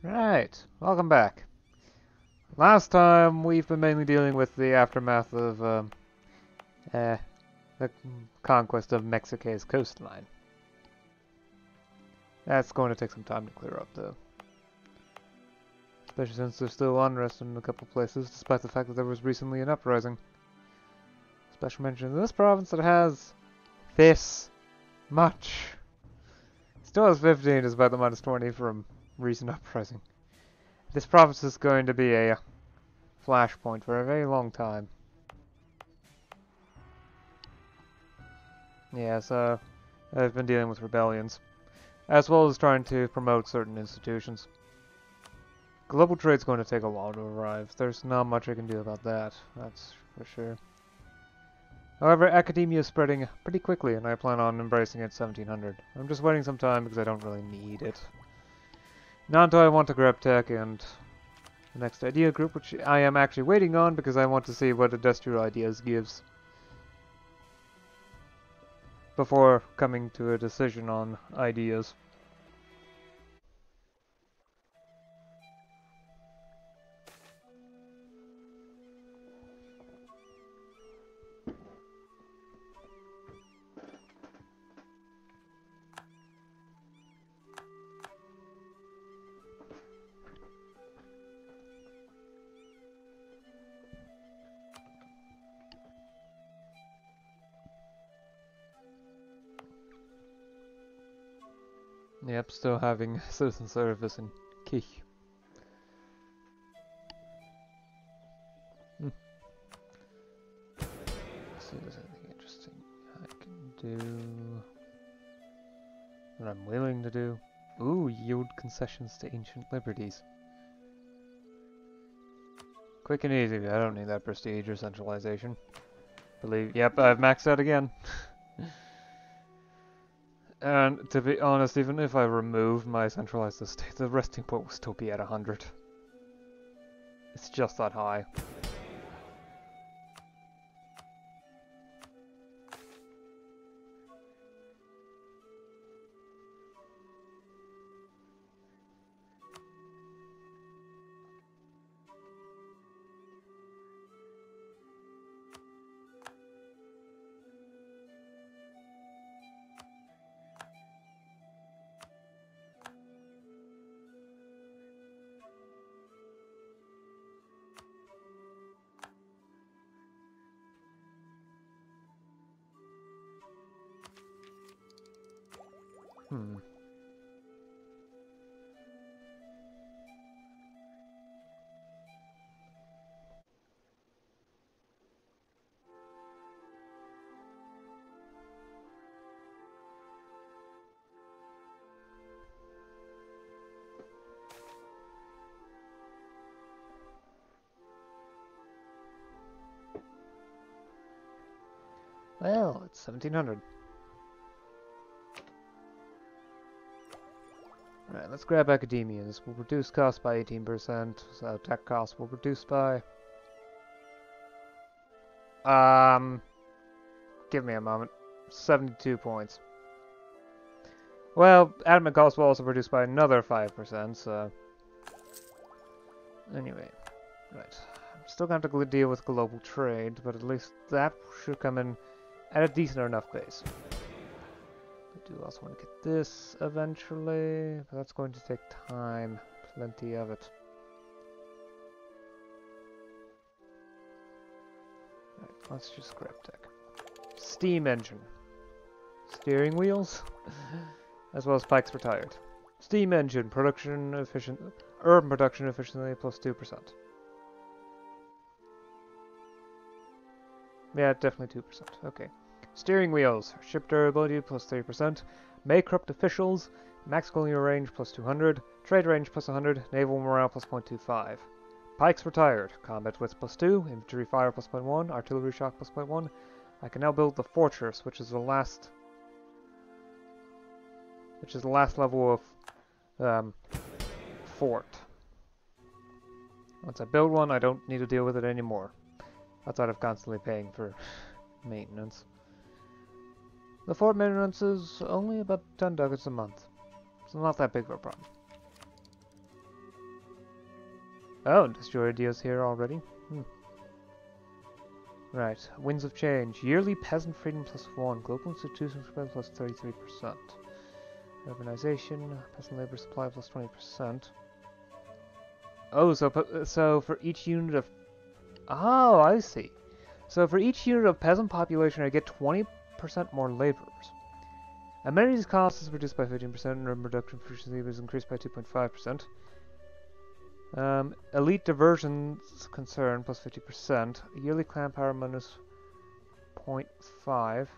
Right, welcome back. Last time we've been mainly dealing with the aftermath of the conquest of Mexico's coastline. That's going to take some time to clear up though. Especially since there's still unrest in a couple places, despite the fact that there was recently an uprising. Special mention in this province that has this much. Still has 15 despite the -20 from recent uprising. This province is going to be a flashpoint for a very long time. Yeah, so I've been dealing with rebellions, as well as trying to promote certain institutions. Global trade's going to take a while to arrive. There's not much I can do about that, that's for sure. However, academia is spreading pretty quickly, and I plan on embracing it 1700. I'm just waiting some time because I don't really need it. Not until I want to grab tech and the next idea group, which I am actually waiting on because I want to see what industrial ideas gives before coming to a decision on ideas. Yep, still having citizen service in Key. Let's see if there's anything interesting I can do. What I'm willing to do. Ooh, yield concessions to ancient liberties. Quick and easy, I don't need that prestige or centralization. Yep, I've maxed out again. And to be honest, even if I removed my centralized estate, the resting point will still be at 100. It's just that high. Well, it's 1700. Right, let's grab academias. We'll reduce cost by 18%, so tech cost will reduce by... Give me a moment. 72 points. Well, admin cost will also reduce by another 5%, so... Anyway, right. I'm still going to have to deal with global trade, but at least that should come in at a decent enough pace. I do also want to get this eventually, but that's going to take time. Plenty of it. Right, let's just grab tech. Steam engine. Steering wheels, as well as pikes retired. Steam engine, production efficient, urban production efficiency plus 2%. Yeah, definitely 2%. Okay. Steering wheels, ship durability plus 3%, may corrupt officials, max colonial range plus 200, trade range plus 100, naval morale plus 0.25. Pikes retired, combat width plus 2, infantry fire plus 0.1, artillery shock plus 0.1. I can now build the fortress, which is the last level of fort. Once I build one, I don't need to deal with it anymore, outside of constantly paying for maintenance. The fort maintenance is only about 10 ducats a month. It's not that big of a problem. Oh, industrial ideas here already. Right. Winds of change. Yearly peasant freedom +1. Global institutions spread +33%. Urbanization. Peasant labor supply +20%. Oh, so for each unit of... Oh, I see. So for each unit of peasant population, I get 20% more laborers. Amenities cost is reduced by 15%, and urban production efficiency was increased by 2.5%. Elite diversions concern +50%. Yearly clan power -0.5.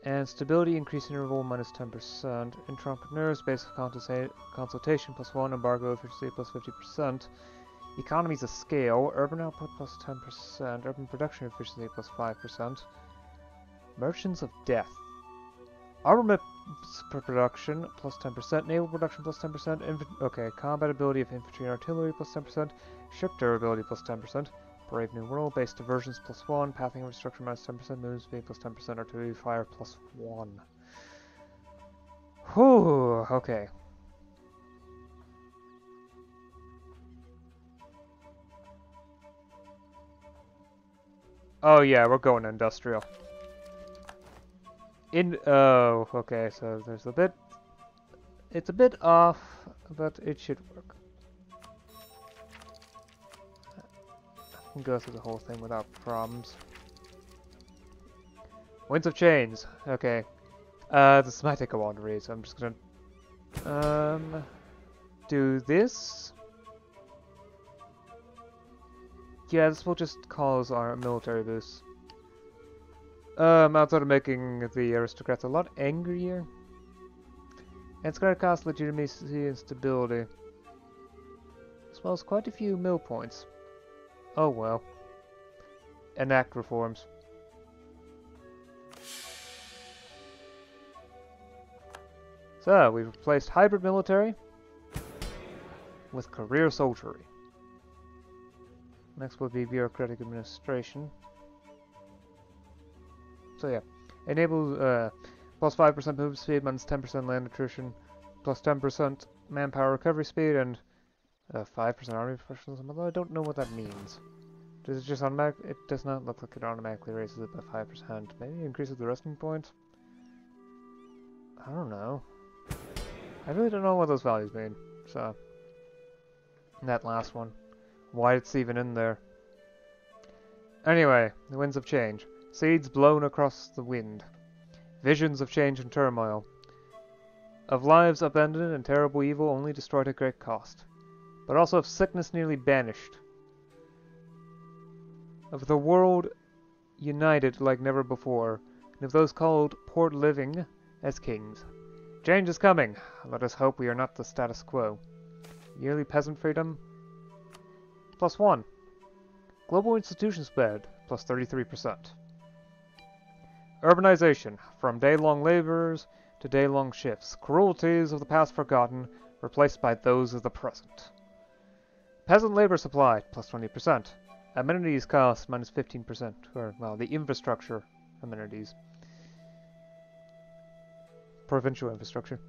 And stability increase interval -10%. Entrepreneurs basic consultation +1. Embargo efficiency +50%. Economies of scale. Urban output +10%. Urban production efficiency +5%. Merchants of death. Armament production +10%. Naval production +10%. Okay, combat ability of infantry and artillery +10%. Ship durability +10%. Brave New World. Base diversions +1. Pathing infrastructure -10%. Movement speed +10%. Artillery fire +1. Whew, okay. Oh yeah, we're going industrial. Oh, okay, so there's a bit... It's a bit off, but it should work. I can go through the whole thing without problems. Winds of Change. Okay. This might take a while to read, so I'm just gonna... do this. Yeah, this will just cause our military boost. Outside of making the aristocrats a lot angrier. And it's gonna cost legitimacy and stability. As well as quite a few mill points. Oh well. Enact reforms. So, we've replaced hybrid military with career soldiery. Next will be bureaucratic administration. So yeah, enable +5% movement speed, -10% land attrition, +10% manpower recovery speed, and 5% army professionalism, although I don't know what that means. Does it just automatic? It does not look like it automatically raises it by 5%. Maybe it increases the resting point? I don't know. I really don't know what those values mean, so... that last one. Why it's even in there. Anyway, the winds of change. Seeds blown across the wind. Visions of change and turmoil. Of lives upended and terrible evil only destroyed at great cost. But also of sickness nearly banished. Of the world united like never before. And of those called poor living as kings. Change is coming. Let us hope we are not the status quo. Yearly peasant freedom. +1. Global institution spread. +33%. Urbanization. From day-long laborers to day-long shifts. Cruelties of the past forgotten, replaced by those of the present. Peasant labor supply. +20%. Amenities cost. -15%. Or, well, the infrastructure amenities. Provincial infrastructure.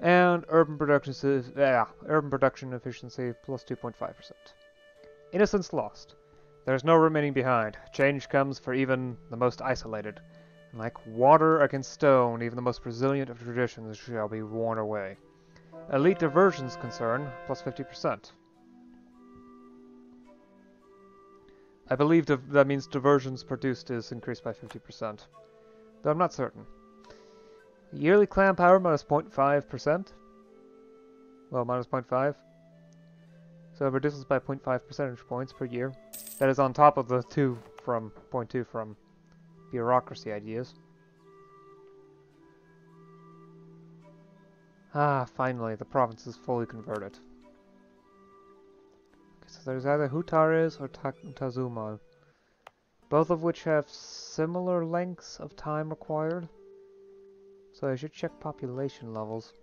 And urban production efficiency +2.5%. Innocence lost. There is no remaining behind. Change comes for even the most isolated. And like water against stone, even the most resilient of traditions shall be worn away. Elite diversions concern, +50%. I believe that means diversions produced is increased by 50%. Though I'm not certain. Yearly clan power -0.5%. Well, -0.5. So it reduces by 0.5 percentage points per year. That is on top of the 0.2 from bureaucracy ideas. Ah, finally, the province is fully converted. Okay, so there's either Hutares or Tazumal, both of which have similar lengths of time required. So I should check population levels.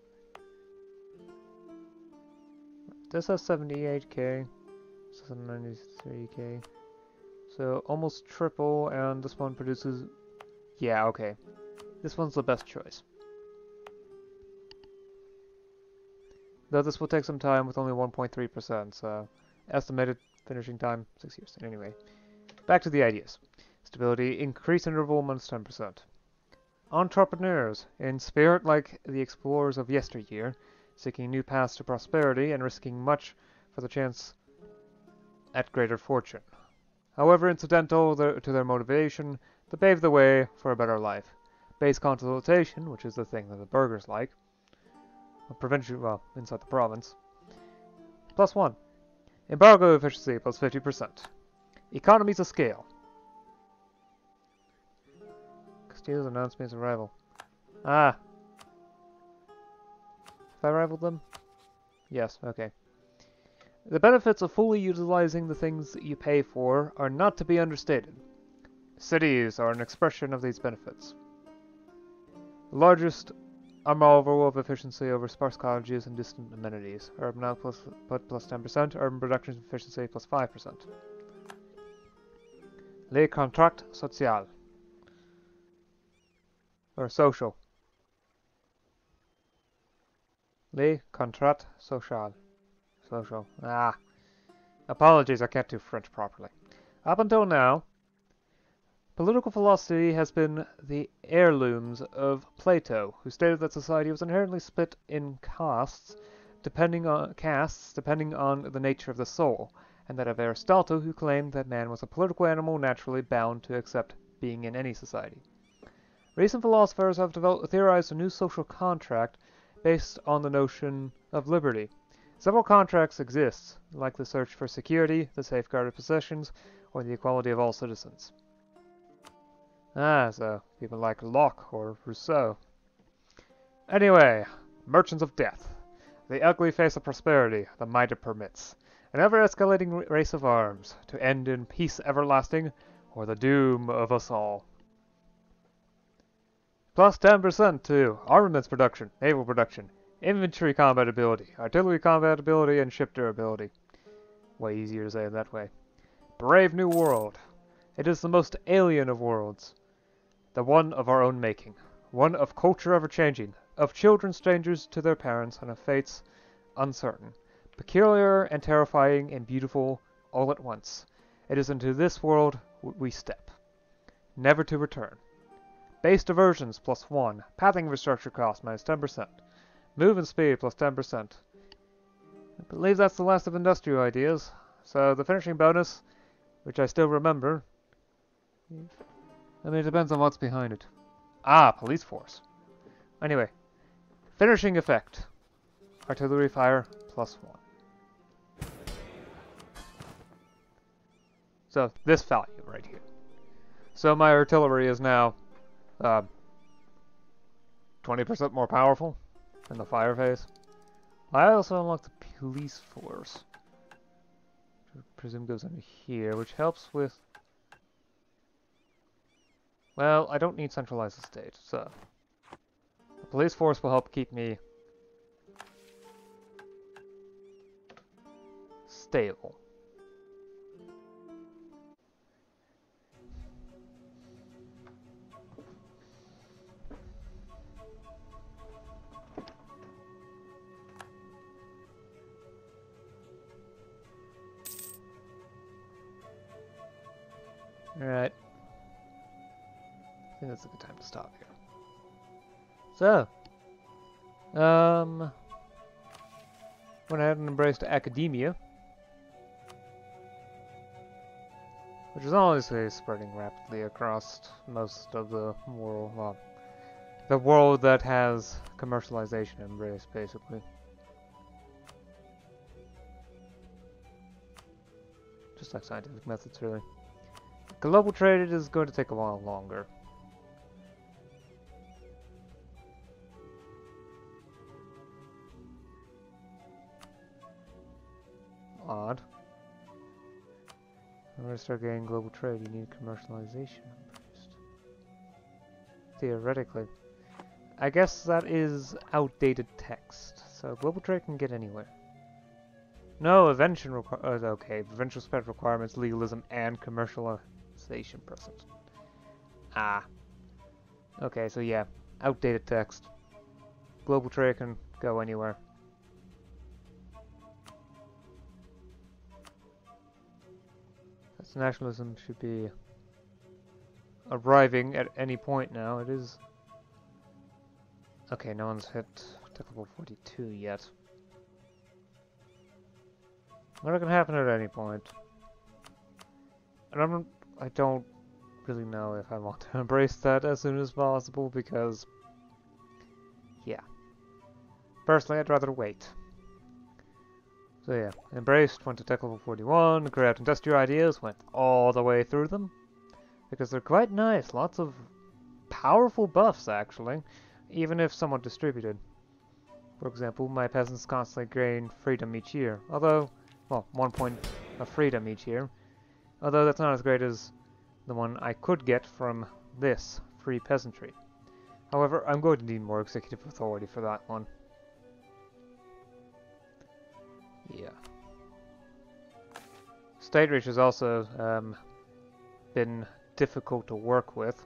This has 78k, this has 93k. So almost triple, and this one produces... Yeah, okay. This one's the best choice. Though this will take some time with only 1.3%, so estimated finishing time 6 years. Anyway, back to the ideas. Stability increase interval minus 10%. Entrepreneurs, in spirit like the explorers of yesteryear, seeking new paths to prosperity and risking much for the chance at greater fortune. However incidental to their motivation, to pave the way for a better life. Base consultation, which is the thing that the burghers like, provincial, well, inside the province, +1. Embargo efficiency plus 50%. Economies of scale. Castillo's announced me as a rival. Ah. Have I rivaled them? Yes, okay. The benefits of fully utilizing the things you pay for are not to be understated. Cities are an expression of these benefits. The largest are marvel of efficiency over sparse cottages and distant amenities. Urban output plus 10%, urban production efficiency plus 5%. Les contrats sociaux. Or social. Les contrats sociaux. Social. Ah. Apologies, I can't do French properly. Up until now, political philosophy has been the heirlooms of Plato, who stated that society was inherently split in castes depending on the nature of the soul, and that of Aristotle, who claimed that man was a political animal naturally bound to accept being in any society. Recent philosophers have theorized a new social contract based on the notion of liberty. Several contracts exist, like the search for security, the safeguard of possessions, or the equality of all citizens. Ah, so people like Locke or Rousseau. Anyway, merchants of death. The ugly face of prosperity, the might it permits. An ever-escalating race of arms, to end in peace everlasting, or the doom of us all. Plus 10% to armaments production, naval production, infantry combat ability, artillery combat ability, and ship durability. Way easier to say it that way. Brave new world. It is the most alien of worlds. The one of our own making. One of culture ever-changing, of children strangers to their parents, and of fates uncertain. Peculiar and terrifying and beautiful all at once. It is into this world we step. Never to return. Base diversions +1. Pathing infrastructure cost minus 10%. Movement speed plus 10%. I believe that's the last of industrial ideas. So the finishing bonus, which I still remember, I mean, it depends on what's behind it. Ah, police force. Anyway, finishing effect. Artillery fire +1. So this value right here. So my artillery is now 20% more powerful in the fire phase. I also unlocked the police force, which I presume goes into here, which helps with... Well, I don't need centralized estate, so... The police force will help keep me stable. Alright. I think that's a good time to stop here. So, went ahead and embraced academia, which is honestly spreading rapidly across most of the world. Well, the world that has commercialization embraced, basically. Just like scientific methods, really. Global trade is going to take a while longer. Odd. In order to start getting global trade, you need commercialization first. Theoretically. I guess that is outdated text, so global trade can get anywhere. No, invention okay, provincial spec requirements, legalism, and commercialization present. Ah. Okay, so yeah, outdated text. Global trade can go anywhere. So nationalism should be arriving at any point now. It is... Okay, no one's hit tech level 42 yet. Not gonna happen at any point. And I don't really know if I want to embrace that as soon as possible, because... yeah. Personally, I'd rather wait. So yeah, embraced, went to tech level 41, grabbed industrial ideas, went all the way through them. Because they're quite nice, lots of powerful buffs actually, even if somewhat distributed. For example, my peasants constantly gain freedom each year, although, well, 1 point of freedom each year. Although that's not as great as the one I could get from this, free peasantry. However, I'm going to need more executive authority for that one. Yeah. State reach has also been difficult to work with.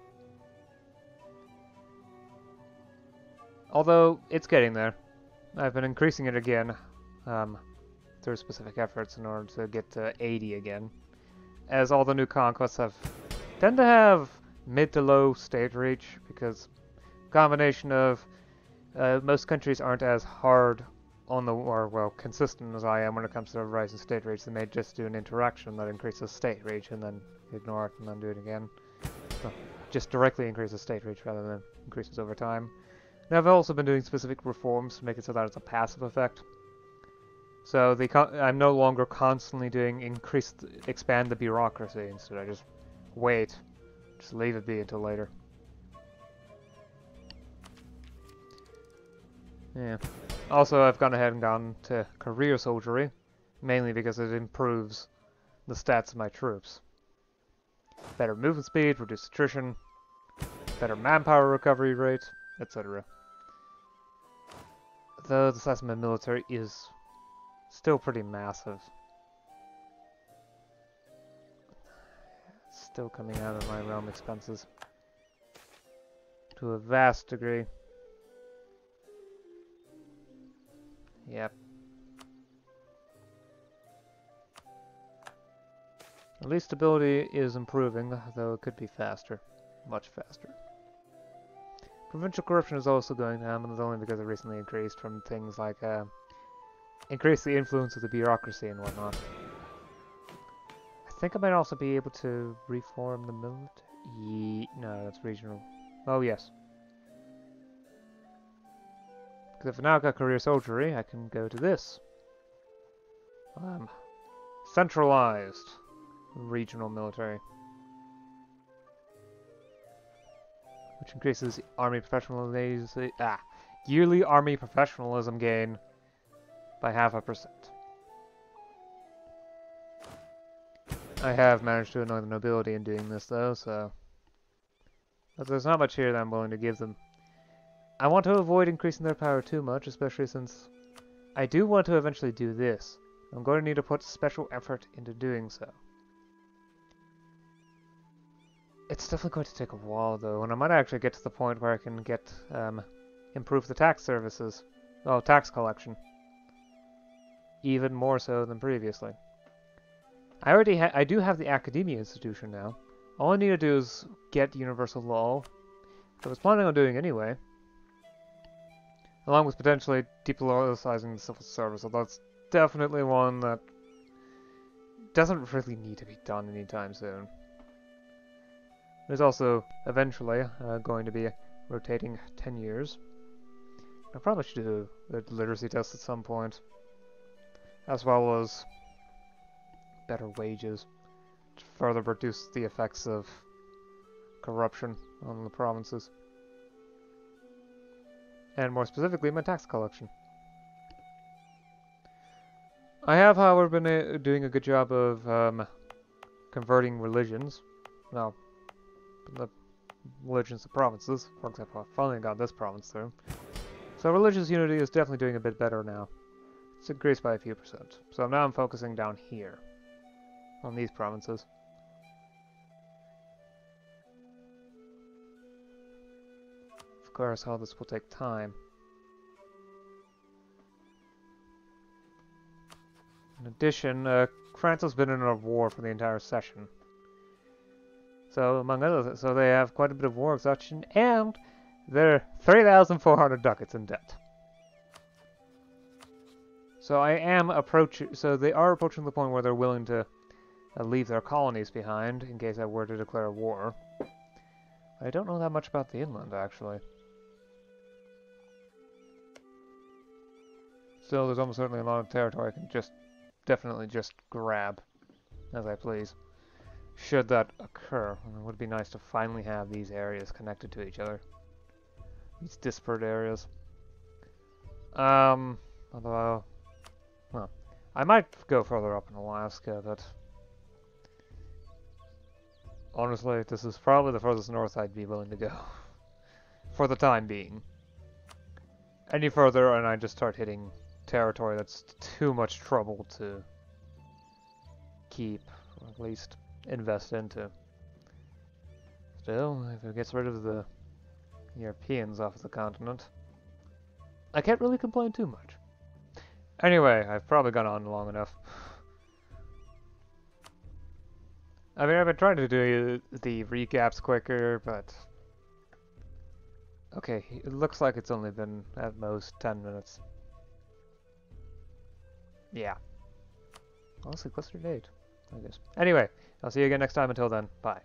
Although, it's getting there. I've been increasing it again through specific efforts in order to get to 80 again. As all the new conquests tend to have mid to low state reach, because combination of most countries aren't as hard on the, or well, consistent as I am when it comes to rising state reach. They may just do an interaction that increases state reach and then ignore it and then do it again. Well, just directly increases state reach rather than increases over time. Now I've also been doing specific reforms to make it so that it's a passive effect. So I'm no longer constantly doing expand the bureaucracy. Instead, I just wait, just leave it be until later. Yeah. Also, I've gone ahead and gone to career soldiery, mainly because it improves the stats of my troops. Better movement speed, reduced attrition, better manpower recovery rate, etc. Though the size of my military is still pretty massive. It's still coming out of my realm expenses to a vast degree. Yep. At least stability is improving, though it could be faster. Much faster. Provincial corruption is also going down, but it's only because it recently increased from things like increase the influence of the bureaucracy and whatnot. I think I might also be able to reform the military. No, that's regional. Oh yes. Because if I now got career soldiery, I can go to this. Centralized regional military. Which increases army professionalism, yearly army professionalism gain by 0.5%. I have managed to annoy the nobility in doing this though, so... But there's not much here that I'm willing to give them. I want to avoid increasing their power too much, especially since I do want to eventually do this. I'm going to need to put special effort into doing so. It's definitely going to take a while though, and I might actually get to the point where I can get, improve the tax services. Well, tax collection. Even more so than previously. I do have the academia institution now. All I need to do is get universal law, which I was planning on doing anyway. Along with potentially depoliticizing the civil service, although it's definitely one that doesn't really need to be done anytime soon. There's also, eventually, going to be rotating 10 years. I probably should do a literacy test at some point. As well as better wages to further reduce the effects of corruption on the provinces. And more specifically, my tax collection. I have, however, been doing a good job of converting religions. Well, the religions to provinces. For example, I finally got this province through. So religious unity is definitely doing a bit better now. It's increased by a few percent. So now I'm focusing down here. On these provinces. Of course, all this will take time. In addition, France has been in a war for the entire session. So, among other things, so they have quite a bit of war exhaustion, and they're 3,400 ducats in debt. So I am approaching, so they are approaching the point where they're willing to leave their colonies behind in case I were to declare war. I don't know that much about the inland, actually. Still, there's almost certainly a lot of territory I can definitely just grab as I please. Should that occur, it would be nice to finally have these areas connected to each other. These disparate areas. Although, well, I might go further up in Alaska, but honestly, this is probably the furthest north I'd be willing to go. For the time being. Any further and I just start hitting territory that's too much trouble to keep, or at least invest into. Still, if it gets rid of the Europeans off the continent, I can't really complain too much. Anyway, I've probably gone on long enough. I mean, I've been trying to do the recaps quicker, but... Okay, it looks like it's only been at most 10 minutes. Yeah. Honestly, closer to 8, I guess. Anyway, I'll see you again next time. Until then, bye.